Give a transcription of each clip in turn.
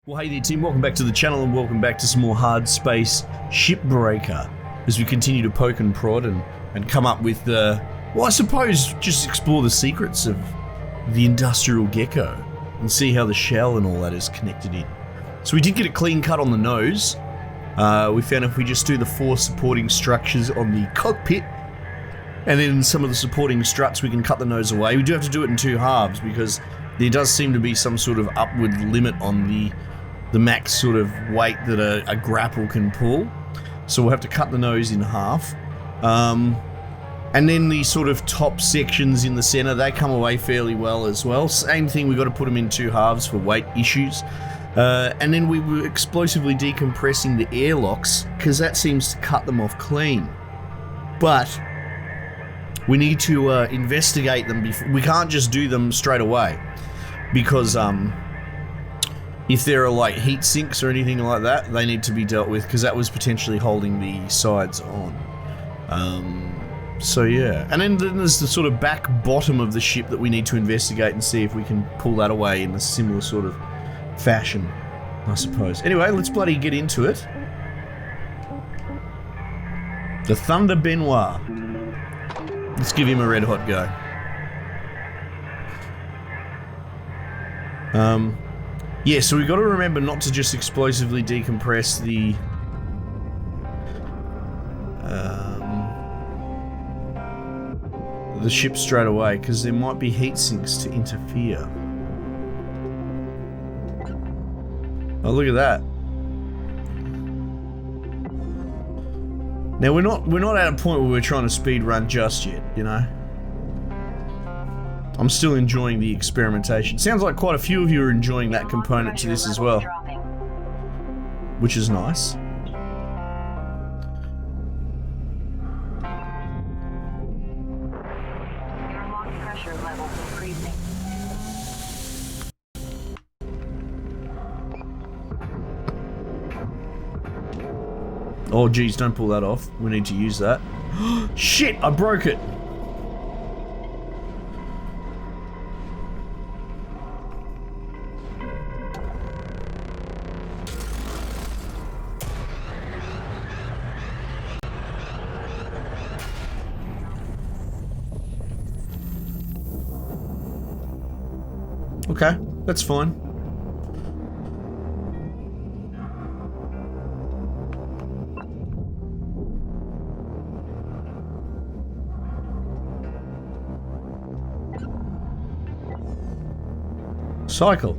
Well, hey there team, welcome back to the channel and welcome back to some more Hardspace Shipbreaker as we continue to poke and prod and come up with, well, I suppose just explore the secrets of the industrial gecko and see how the shell and all that is connected in. So we did get a clean cut on the nose. We found if we just do the 4 supporting structures on the cockpit and then some of the supporting struts, we can cut the nose away. We do have to do it in 2 halves because there does seem to be some sort of upward limit on the max sort of weight that a grapple can pull. So we'll have to cut the nose in half. And then the sort of top sections in the center, they come away fairly well as well. Same thing, we've got to put them in 2 halves for weight issues. And then we were explosively decompressing the airlocks because that seems to cut them off clean. But we need to investigate them before. We can't just do them straight away because if there are like heat sinks or anything like that, they need to be dealt with because that was potentially holding the sides on. So yeah, and then there's the sort of back bottom of the ship that we need to investigate and see if we can pull that away in a similar sort of fashion, I suppose. Anyway, let's bloody get into it. The Thunder Benoit. Let's give him a red hot go. Yeah, so we've got to remember not to just explosively decompress the ship straight away, because there might be heat sinks to interfere. Oh, look at that. Now we're not at a point where we're trying to speed run just yet, you know. I'm still enjoying the experimentation. Sounds like quite a few of you are enjoying that component to this as well, which is nice. Pressure levels increasing. Oh geez, don't pull that off. We need to use that. Shit, I broke it. Okay, that's fine. Cycle.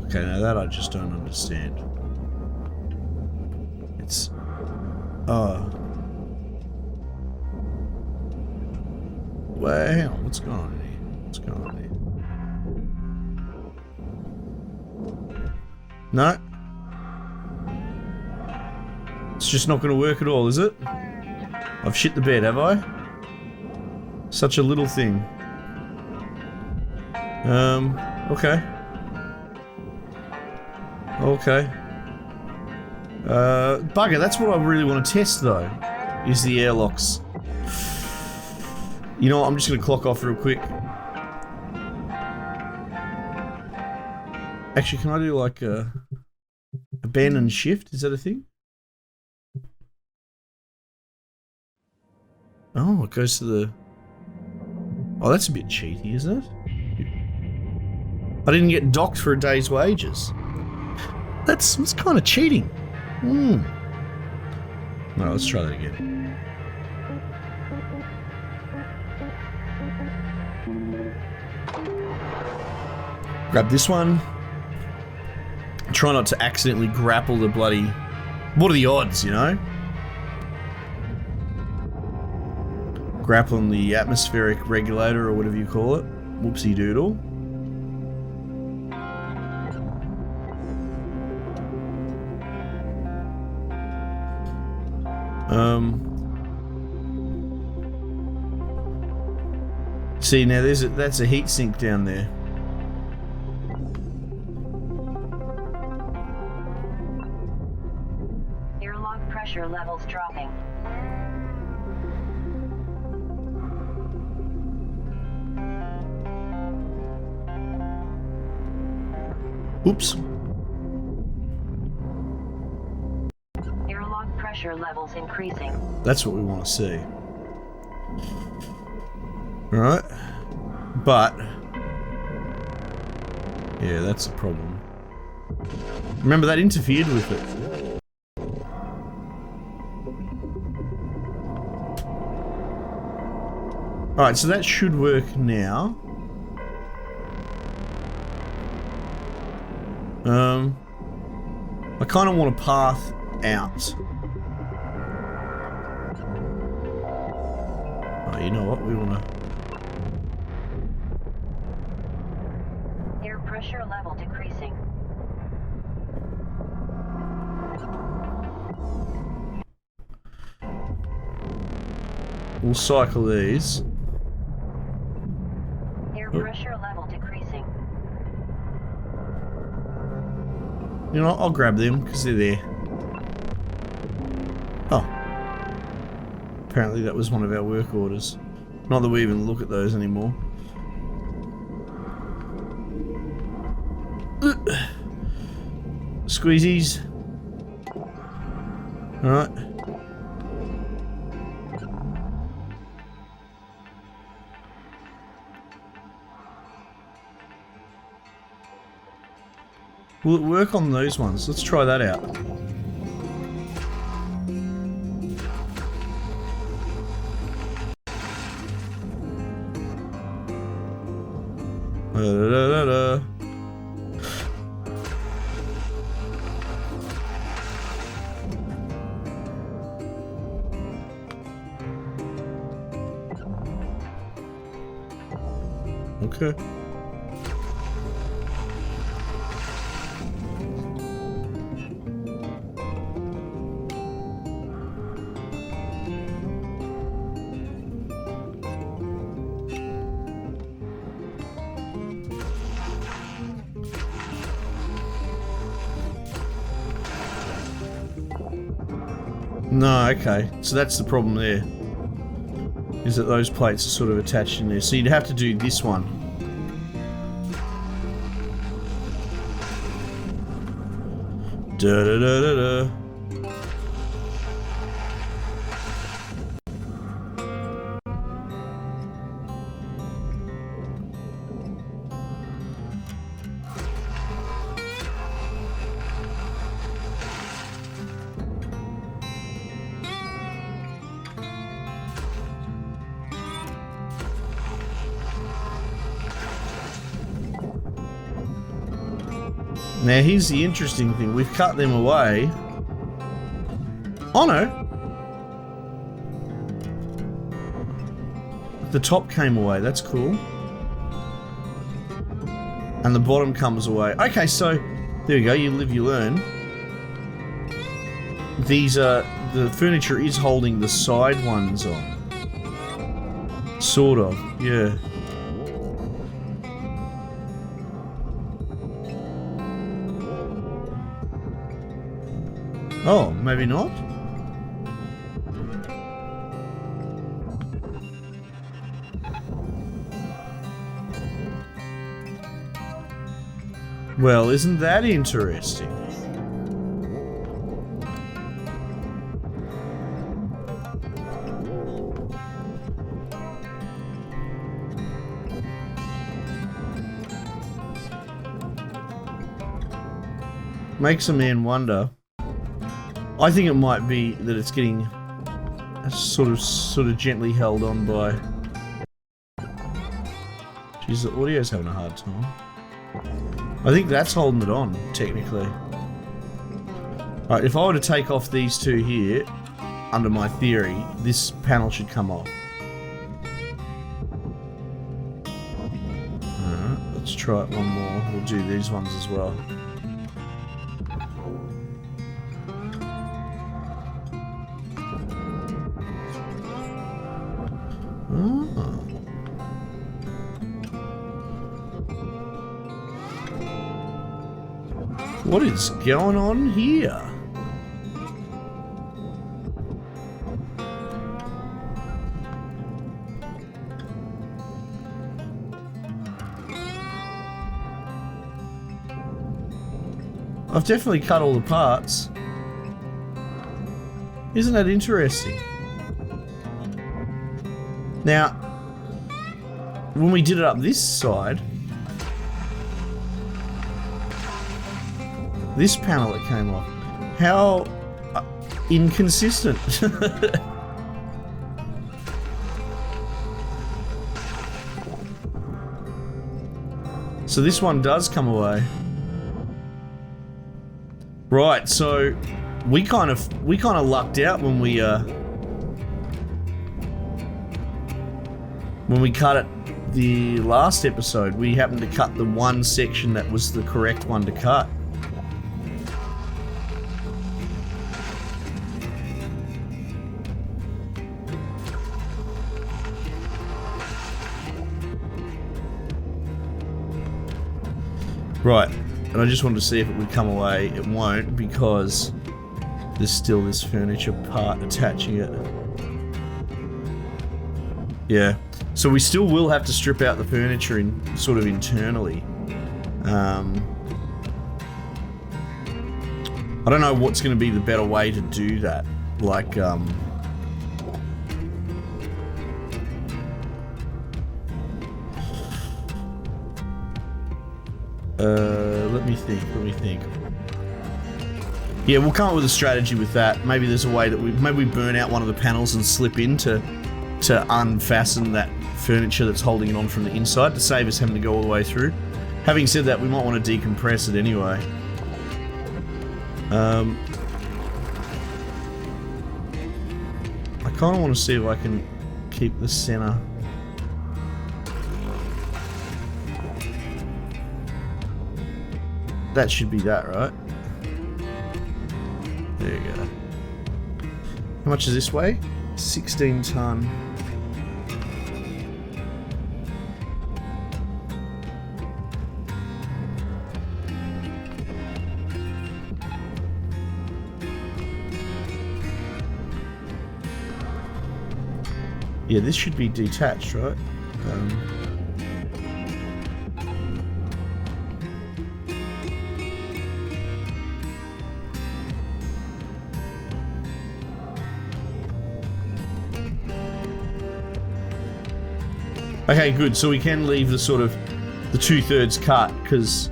Okay, now that I just don't understand. It's... Wait, hang on, what's going on here? What's going on here? No. It's just not going to work at all, is it? I've shit the bed, have I? Such a little thing. Okay. Okay. Bugger, that's what I really want to test though, is the airlocks. You know what, I'm just gonna clock off real quick. Actually, can I do like a abandon shift? Is that a thing? Oh, it goes to the... Oh, that's a bit cheaty, isn't it? I didn't get docked for a day's wages. That's kind of cheating. No, let's try that again. Grab this one. Try not to accidentally grapple the bloody... What are the odds, you know? Grappling the atmospheric regulator or whatever you call it. Whoopsie doodle. See, now that's a heat sink down there. Airlock pressure levels dropping. Oops. Airlock pressure levels increasing. That's what we want to see. Alright. But yeah, that's the problem. Remember, that interfered with it. Alright, so that should work now. I kind of want a path out. Oh, you know what? We want to... Air pressure level decreasing. We'll cycle these. Air pressure level decreasing. You know what? I'll grab them because they're there. Oh. Apparently that was one of our work orders. Not that we even look at those anymore. Squeezies. Alright. Will it work on those ones? Let's try that out. Da-da-da-da-da. Okay. No, okay. So that's the problem there. Is that those plates are sort of attached in there. So you'd have to do this one. Da-da-da-da-da. Now here's the interesting thing, we've cut them away. Oh no! The top came away, that's cool. And the bottom comes away. Okay, so there we go, you live, you learn. These are, the furniture is holding the side ones on. Sort of, yeah. Oh, maybe not? Well, isn't that interesting? Makes a man wonder. I think it might be that it's getting sort of gently held on by. Jeez, the audio's having a hard time. I think that's holding it on, technically. Alright, if I were to take off these two here, under my theory, this panel should come off. Alright, let's try it one more. We'll do these ones as well. What is going on here? I've definitely cut all the parts. Isn't that interesting? Now, when we did it up this side, this panel that came off, how inconsistent. So this one does come away. Right, so we kind of lucked out when we cut it the last episode. We happened to cut the one section that was the correct one to cut. Right, and I just wanted to see if it would come away. It won't, because there's still this furniture part attaching it. Yeah, so we still will have to strip out the furniture in sort of internally. I don't know what's going to be the better way to do that. Like, let me think. Yeah, we'll come up with a strategy with that. Maybe there's a way that maybe we burn out one of the panels and slip in to unfasten that furniture that's holding it on from the inside to save us having to go all the way through. Having said that, we might want to decompress it anyway. I kind of want to see if I can keep the center. That should be that, right? There you go. How much is this weigh? 16 ton. Yeah, this should be detached, right? Okay, good. So we can leave the sort of the 2/3 cut, because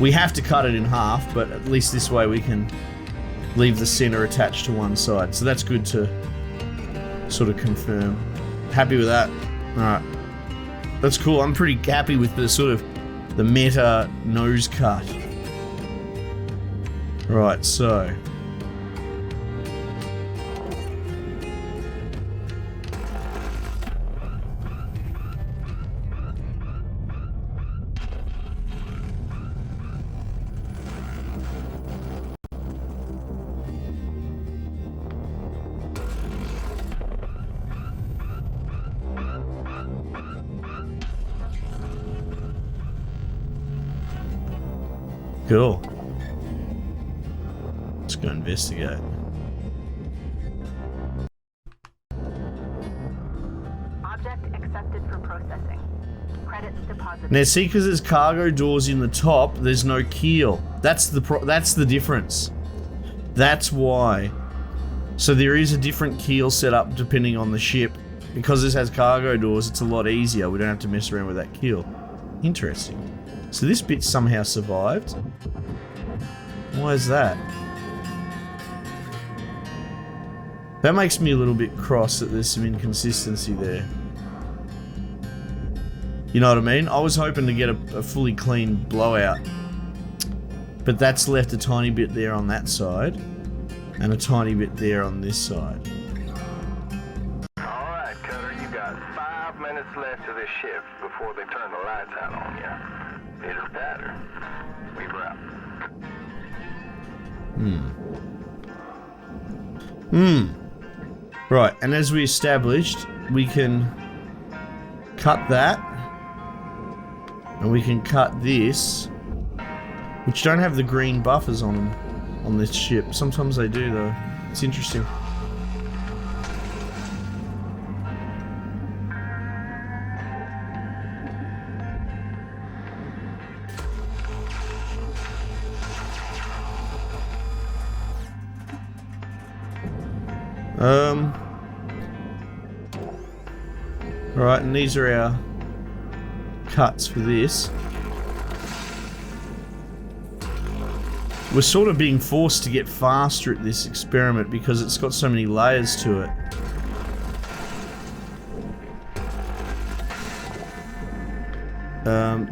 we have to cut it in half, but at least this way we can leave the center attached to one side. So that's good to sort of confirm. Happy with that. Alright. That's cool. I'm pretty happy with the sort of the meta nose cut. Right, so cool. Let's go investigate. Object accepted for processing. Credits deposited. Now see, because there's cargo doors in the top, there's no keel. That's the difference. That's why. So there is a different keel setup depending on the ship. Because this has cargo doors, it's a lot easier. We don't have to mess around with that keel. Interesting. So this bit somehow survived. Why is that? That makes me a little bit cross that there's some inconsistency there. You know what I mean? I was hoping to get a fully clean blowout. But that's left a tiny bit there on that side. And a tiny bit there on this side. Alright, Cutter, you got 5 minutes left of this shift before they turn the lights out on you. It'll pattern. We wrap. Right, and as we established, we can cut that. And we can cut this. Which don't have the green buffers on them on this ship. Sometimes they do though. It's interesting. Alright, and these are our cuts for this. We're sort of being forced to get faster at this experiment because it's got so many layers to it.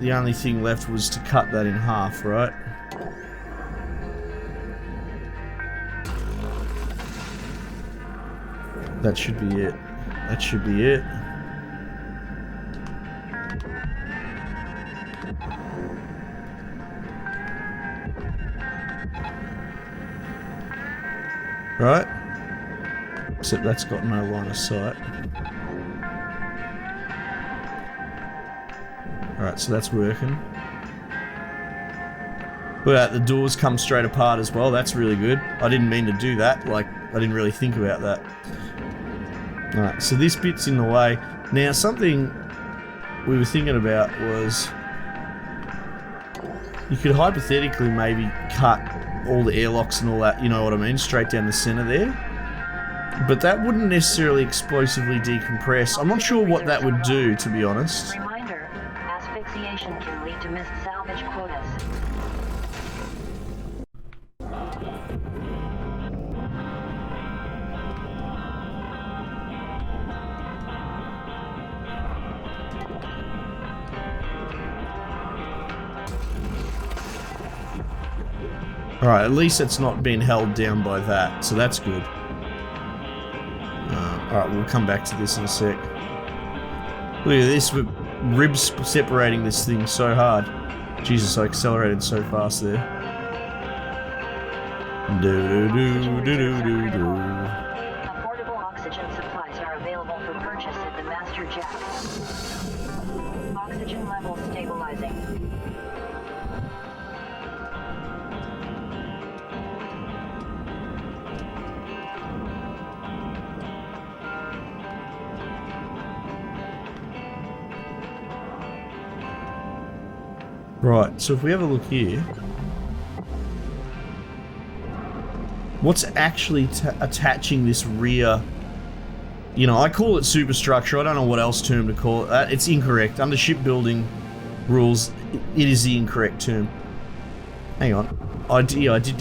The only thing left was to cut that in half, right? That should be it. That should be it. Right? Except that's got no line of sight. Alright, so that's working. Well, the doors come straight apart as well. That's really good. I didn't mean to do that. Like, I didn't really think about that. Alright, so this bit's in the way. Now, something we were thinking about was you could hypothetically maybe cut all the airlocks and all that, you know what I mean, straight down the center there. But that wouldn't necessarily explosively decompress. I'm not sure what that would do, to be honest. Reminder, asphyxiation can lead to missed salvage quotas. Alright, at least it's not being held down by that, so that's good. Alright, we'll come back to this in a sec. Look at this, with ribs separating this thing so hard. Jesus, I accelerated so fast there. Affordable oxygen supplies are available for purchase at the master jet. Oxygen levels stabilizing. Right, so if we have a look here, what's actually attaching this rear, you know, I call it superstructure, I don't know what else term to call it that, it's incorrect. Under shipbuilding rules, it is the incorrect term. Hang on, I did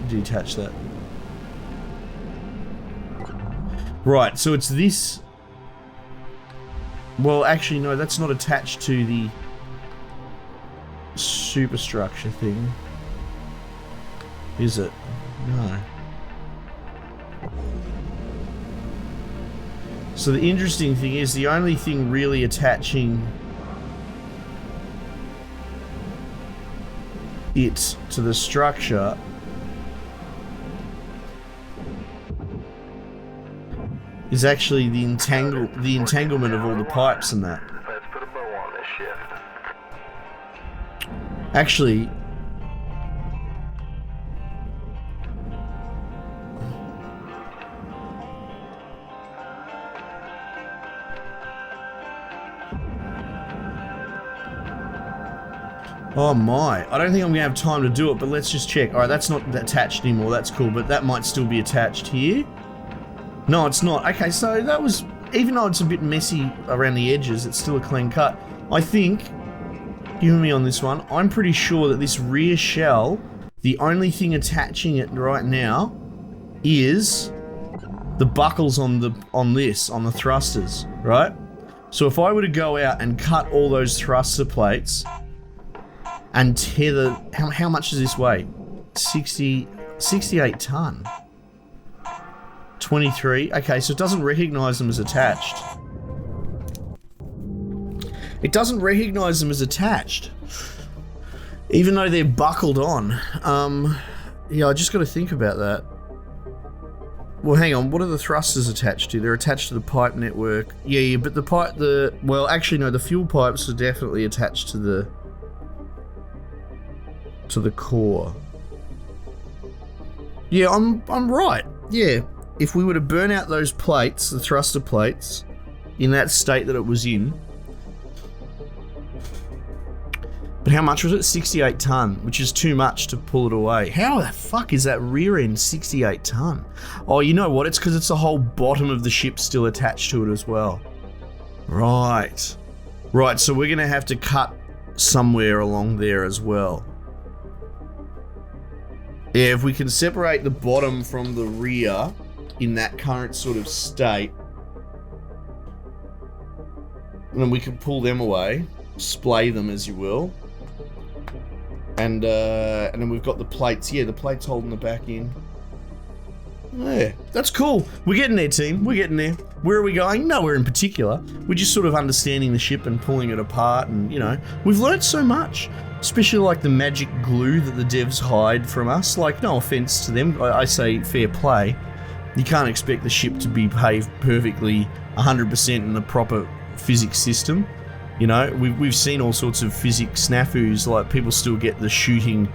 detach that. Right, so it's this, well actually no, that's not attached to the superstructure thing, is it? No. So the interesting thing is the only thing really attaching it to the structure is actually the entanglement of all the pipes and that. Let's put a bow on this shift. Actually, oh my, I don't think I'm gonna have time to do it, but let's just check. Alright, that's not attached anymore, that's cool, but that might still be attached here. No, it's not. Okay, so that was, even though it's a bit messy around the edges, it's still a clean cut. I think, hear me on this one, I'm pretty sure that this rear shell, the only thing attaching it right now is the buckles on the thrusters, right? So if I were to go out and cut all those thruster plates and tether, how much does this weigh? 68 ton. 23. Okay, so it doesn't recognize them as attached. It doesn't recognize them as attached, even though they're buckled on. Yeah, I just got to think about that. Well, hang on. What are the thrusters attached to? They're attached to the pipe network. Yeah, but well, actually, no. The fuel pipes are definitely attached to the core. Yeah, I'm right. Yeah. If we were to burn out those plates, the thruster plates, in that state that it was in, But how much was it? 68 ton, which is too much to pull it away. How the fuck is that rear end 68 ton? Oh, you know what? It's because it's the whole bottom of the ship still attached to it as well. Right. Right, so we're going to have to cut somewhere along there as well. Yeah, if we can separate the bottom from the rear in that current sort of state, then we can pull them away, splay them as you will. And then we've got the plates. Yeah, the plates holding the back in. Yeah, that's cool. We're getting there, team. We're getting there. Where are we going? Nowhere in particular. We're just sort of understanding the ship and pulling it apart, and, you know, we've learned so much. Especially like the magic glue that the devs hide from us. Like, no offense to them, I say fair play. You can't expect the ship to be behaved perfectly 100% in the proper physics system. You know, we've seen all sorts of physics snafus, like people still get the shooting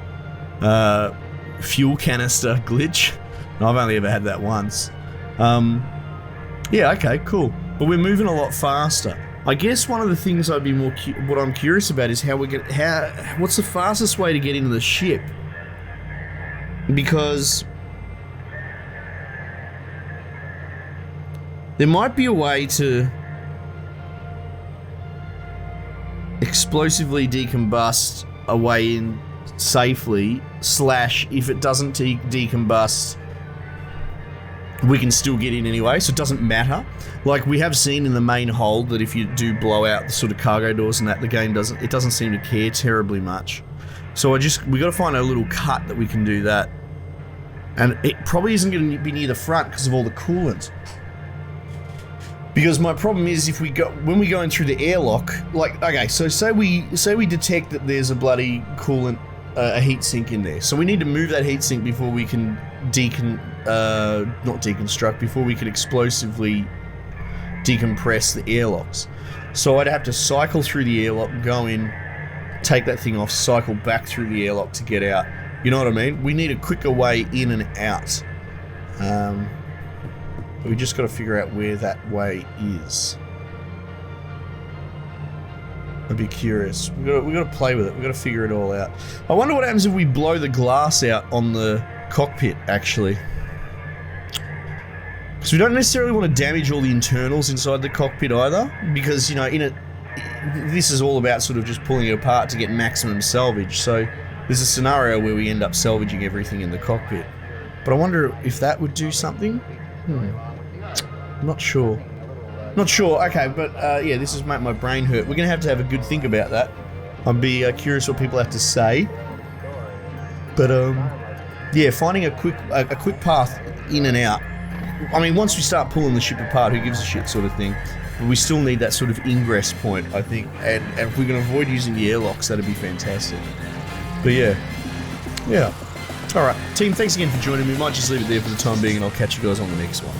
fuel canister glitch. I've only ever had that once. Yeah, okay, cool. But we're moving a lot faster. I guess one of the things I'd be what I'm curious about is what's the fastest way to get into the ship? Because there might be a way to explosively decombust a way in safely, / if it doesn't decombust, we can still get in anyway, so it doesn't matter. Like, we have seen in the main hold that if you do blow out the sort of cargo doors and that, the game doesn't seem to care terribly much. So we got to find a little cut that we can do that. And it probably isn't going to be near the front because of all the coolant. Because my problem is when we go in through the airlock, like, okay, so say we detect that there's a bloody coolant, a heat sink in there. So we need to move that heat sink before we can before we can explosively decompress the airlocks. So I'd have to cycle through the airlock, go in, take that thing off, cycle back through the airlock to get out. You know what I mean? We need a quicker way in and out. We just got to figure out where that way is. I'd be curious. We got to play with it. We got to figure it all out. I wonder what happens if we blow the glass out on the cockpit, actually. Because we don't necessarily want to damage all the internals inside the cockpit either, because, you know, this is all about sort of just pulling it apart to get maximum salvage. So there's a scenario where we end up salvaging everything in the cockpit. But I wonder if that would do something. I'm not sure. Okay, but yeah, this is making my brain hurt. We're going to have a good think about that. I'd be curious what people have to say. But yeah, finding a quick path in and out. I mean, once we start pulling the ship apart, who gives a shit sort of thing. But we still need that sort of ingress point, I think. And if we can avoid using the airlocks, that'd be fantastic. But yeah. Alright, team, thanks again for joining me. Might just leave it there for the time being, and I'll catch you guys on the next one.